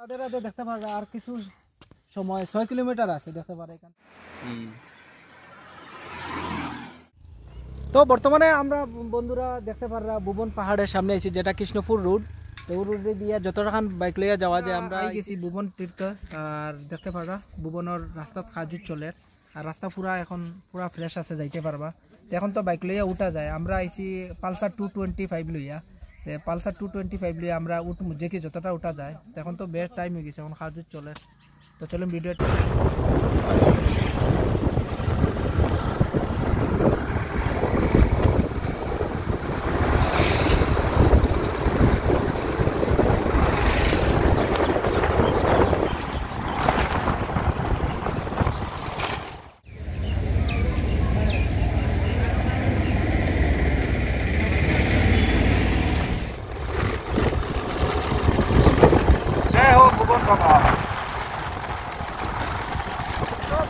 রাধে রাধে দেখতে পারবে আর কিছু সময় 6 কিলোমিটার আছে দেখতে পারে এখানে। তো বর্তমানে আমরা বন্ধুরা দেখতে পাররা ভুবন পাহাড়ের সামনে আছি, যেটা কৃষ্ণপুর রোড। এই রোডে দিয়ে যতটাখান বাইক লইয়া যাওয়া যায় আমরা গেছি ভুবন তীর্থ। আর দেখতে পারবা ভুবনের রাস্তা কাজু চলে, আর রাস্তা পুরা এখন পুরা ফ্রেশ আছে, যাইতে পারবা। এখন তো বাইক লইয়া উঠা যায়। আমরা আইছি পালসার 225 লইয়া, পালসার 225 লইয়া আমরা উঠমু যে কি যতটা উঠা যায়। এখন তো বেশ টাইম হয়ে গেছে, এখন কাজু চলে। তো চলুন ভিডিওটা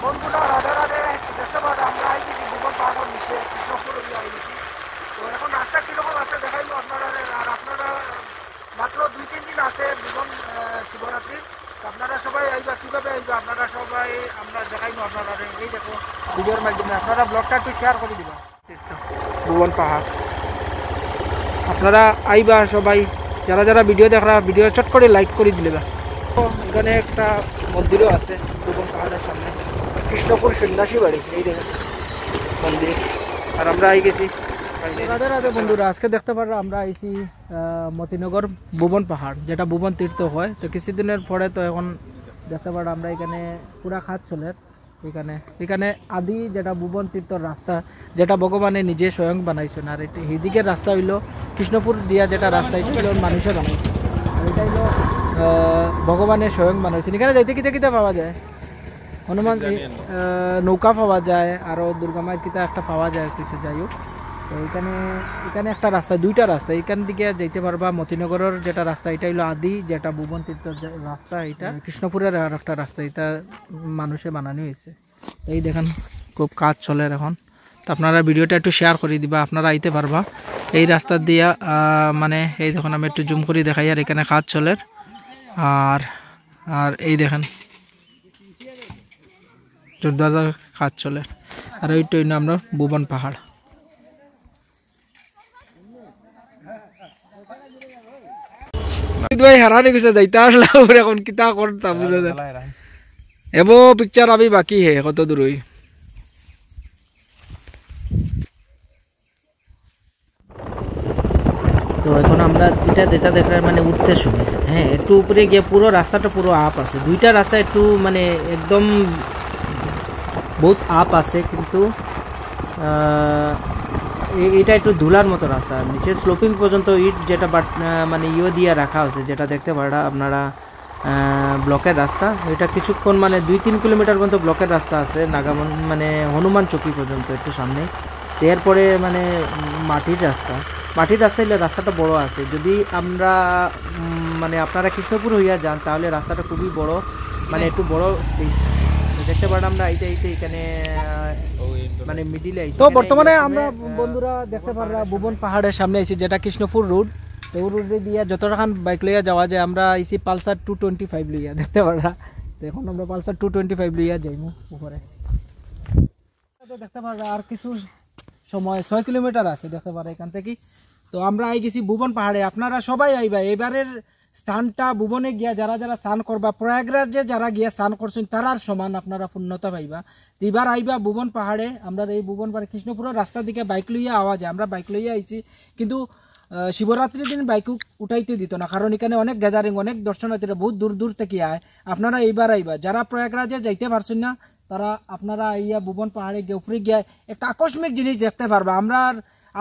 বন্ধুরা রাধে রাধে দেখতে পারে আমরা আইছি ভুবন পাহাড়ের নিচে কৃষ্ণপুর আইছি। তো এখন রাস্তা কিরকম আছে দেখাইবো আপনারা। আর আপনারা মাত্র 2-3 দিন আছে ভুবন শিবরাত্রি। আপনারা সবাই আইবা, কীভাবে আইবা আপনারা সবাই আমরা দেখাইবো আপনারা। এই দেখো ভিডিওর মাধ্যমে আপনারা ব্লগটা একটু শেয়ার করে দিবা। ভুবন পাহাড় আপনারা আইবা সবাই, যারা যারা ভিডিও দেখরা ভিডিও চট করে লাইক করে দিলে। এখানে একটা মন্দিরও আছে ভুবন পাহাড়ের সামনে, কৃষ্ণপুর সন্ন্যাসী বাড়ি, এই দেখেন মন্দির। আর আমরা আই গেছি রাধে রাধে বন্ধুরা। আজকে দেখতে পারো আমরা আইছি মতিনগর ভুবন পাহাড়, যেটা ভুবন তীর্থ হয়। তো কিছুদিনের পরে তো এখন দেখতে পারো আমরা এখানে পুরা খাত চলে। এখানে আদি যেটা ভুবন তীর্থর রাস্তা, যেটা ভগবানে নিজে স্বয়ং বানাইছেন। আর এদিকের রাস্তা হইলো কৃষ্ণপুর দিয়া যেটা রাস্তা, এটা মানুষের বানাইছে। আর এটা হইলো ভগবানের স্বয়ং বানাইছেন। এখানে যাইতে কিতা কিতা পাওয়া যায়, হনুমান নৌকা পাওয়া যায়, আরও দুর্গা মায়ের কিতা একটা পাওয়া যায় কিছু, যাই হোক। তো এখানে একটা রাস্তা, দুইটা রাস্তা, এখান দিকে যাইতে পারবা। মতিনগরের যেটা রাস্তা এটা হইলো আদি, যেটা ভুবন তীর্থর রাস্তা, এটা কৃষ্ণপুরের আর একটা রাস্তা, এটা মানুষে বানানো হয়েছে। এই দেখেন খুব কাজ চলে এখন। তো আপনারা ভিডিওটা একটু শেয়ার করে দিবা, আপনারা আইতে পারবা এই রাস্তা দিয়া। মানে এই দেখুন আমি একটু জুম করে দেখাই। আর এখানে কাজ চলে। আর আর এই দেখেন জোরদার কাজ চলে। আর ওইটাই না আমরা ভুবন পাহাড়। ভাই হারানি গেছে, যাইতে আসলাম এখন কিতা করতাম বুঝা যায়। এবো পিকচার আমি বাকি হে কত দূরই। তো এখন আমরা এটা যেটা দেখলাম মানে উঠতে সময়, হ্যাঁ একটু উপরে গিয়ে পুরো রাস্তাটা পুরো আপ আছে। দুইটা রাস্তা একটু মানে একদম বহুত আপ আছে, কিন্তু এটা একটু ধুলার মতো রাস্তা। নিচে স্লোপিং পর্যন্ত ইট যেটা মানে ইয়ে দিয়ে রাখা আছে, যেটা দেখতে পারা আপনারা ব্লকের রাস্তা। এটা কিছুক্ষণ মানে 2-3 কিলোমিটার পর্যন্ত ব্লকের রাস্তা আছে, নাগামন মানে হনুমান চৌকি পর্যন্ত একটু সামনে। এরপরে মানে মাটির রাস্তা হইলে রাস্তাটা বড় আছে। যদি আমরা মানে আপনারা কৃষ্ণপুর হইয়া যান তাহলে রাস্তাটা খুবই বড়, মানে একটু বড় স্পেস দেখতে পারেন। আমরা এখানে মানে মিডিলে আইছি। তো বর্তমানে আমরা বন্ধুরা দেখতে পাররা ভুবন পাহাড়ের সামনে আইছি, যেটা কৃষ্ণপুর রোড। এই রোডে দিয়ে যতটাখান বাইক লইয়া যাওয়া যায়। আমরা আইছি পালসার 225 লইয়া, দেখতে পাররা। তো এখন আমরা পালসার 225 লইয়া যাইমু উপরে। দেখতে পাররা আর কিছু সময় 6 কিলোমিটার আছে দেখতে পারে এখান থেকে। তো আমরা আই গেছি ভুবন পাহাড়ে। আপনারা সবাই আইবা। এবারের স্থানটা ভুবনে গিয়া যারা যারা স্নান করবা, প্রয়াগরাজে যারা গিয়া স্নান করছেন তারার সমান আপনারা পূর্ণতা পাইবা। এবার আইবা ভুবন পাহাড়ে। আমরা এই ভুবন পাহাড়ে কৃষ্ণপুরের রাস্তা দিকে বাইক লইয়া আওয়া যায়। আমরা বাইক লইয়া আইছি, কিন্তু শিবরাত্রির দিন বাইক উঠাইতে দিত না, কারণ এখানে অনেক গ্যাদারিং, অনেক দর্শনার্থীরা বহুত দূর দূর থেকে আয়। আপনারা এইবার আইবা, যারা প্রয়াগরাজে যাইতে পারছেন না তারা আপনারা আইয়া ভুবন পাহাড়ে গিয়ে উপরে গিয়ে একটা আকস্মিক জিনিস দেখতে পারবা। আমরা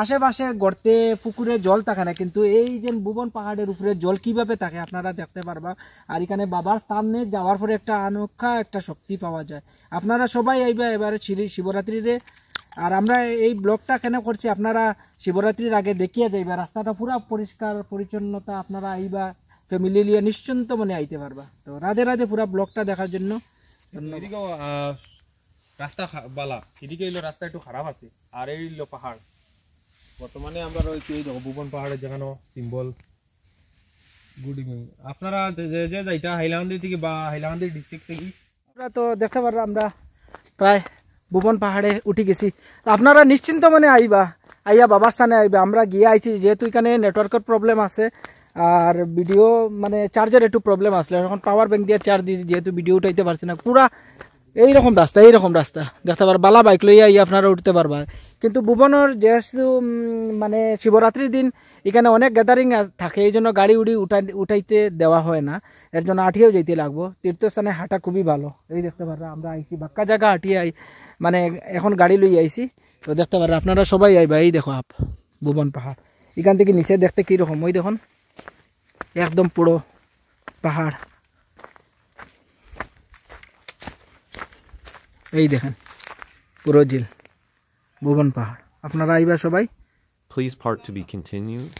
আশেপাশে গর্তে পুকুরে জল থাকে না, কিন্তু এই যে ভুবন পাহাড়ের উপরে জল কিভাবে থাকে আপনারা দেখতে পারবা। আর এখানে বাবার স্থানে যাওয়ার পরে একটা অনোখা একটা শক্তি পাওয়া যায়। আপনারা সবাই আইবা এবারে শিবরাত্রিরে। আর আমরা এই ব্লগটা কেন করছি, আপনারা শিবরাত্রির আগে দেখিয়ে যাইবা রাস্তাটা পুরা পরিষ্কার পরিচ্ছন্নতা। আপনারা আইবা ফ্যামিলি নিয়ে নিশ্চিন্ত মনে আইতে পারবা। তো রাধে রাধে পুরা ব্লগটা দেখার জন্য। রাস্তা বালা, এদিকে হইলো রাস্তা একটু খারাপ আছে। আর এই হইলো পাহাড়। বর্তমানে আমরা রয়েছি এই দেখো ভুবন পাহাড়ের যেখানে সিম্বল গুড ইভিনিং আপনারা যে যাইতা হাইলাকান্দি থেকে বা হাইলাকান্দি ডিস্ট্রিক্ট থেকে আমরা তো দেখতে পারলাম আমরা প্রায় ভুবন পাহাড়ে উঠে গেছি আপনারা নিশ্চিন্ত মনে আইবা আইয়া বাবার স্থানে আইবা আমরা গিয়ে আইছি যেহেতু এখানে নেটওয়ার্কের প্রবলেম আছে আর ভিডিও মানে চার্জের একটু প্রবলেম আসলে এখন পাওয়ার ব্যাংক দিয়ে চার্জ দিয়েছি যেহেতু ভিডিও উঠাইতে পারছি না পুরা এইরকম রাস্তা দেখতে পারবা বালা বাইক লইয়া আইয়া আপনারা উঠতে পারবা কিন্তু ভুবনের যেহেতু মানে শিবরাত্রির দিন এখানে অনেক গ্যাদারিং থাকে এই জন্য গাড়ি উঠাইতে দেওয়া হয় না এর জন্য হাঁটিয়েও যেতে লাগবো তীর্থস্থানে হাঁটা খুবই ভালো এই দেখতে পারবা আমরা আইছি বাক্কা জায়গা হাঁটিয়ে মানে এখন গাড়ি লই আইছি তো দেখতে পারবা আপনারা সবাই আইবা এই দেখো ভুবন পাহাড় এখান থেকে নিচে দেখতে কীরকম ওই দেখুন একদম পুরো পাহাড় এই দেখেন পুরো ঝিল ভুবন পাহাড় আপনারা আইবা সবাই Please part to be continued.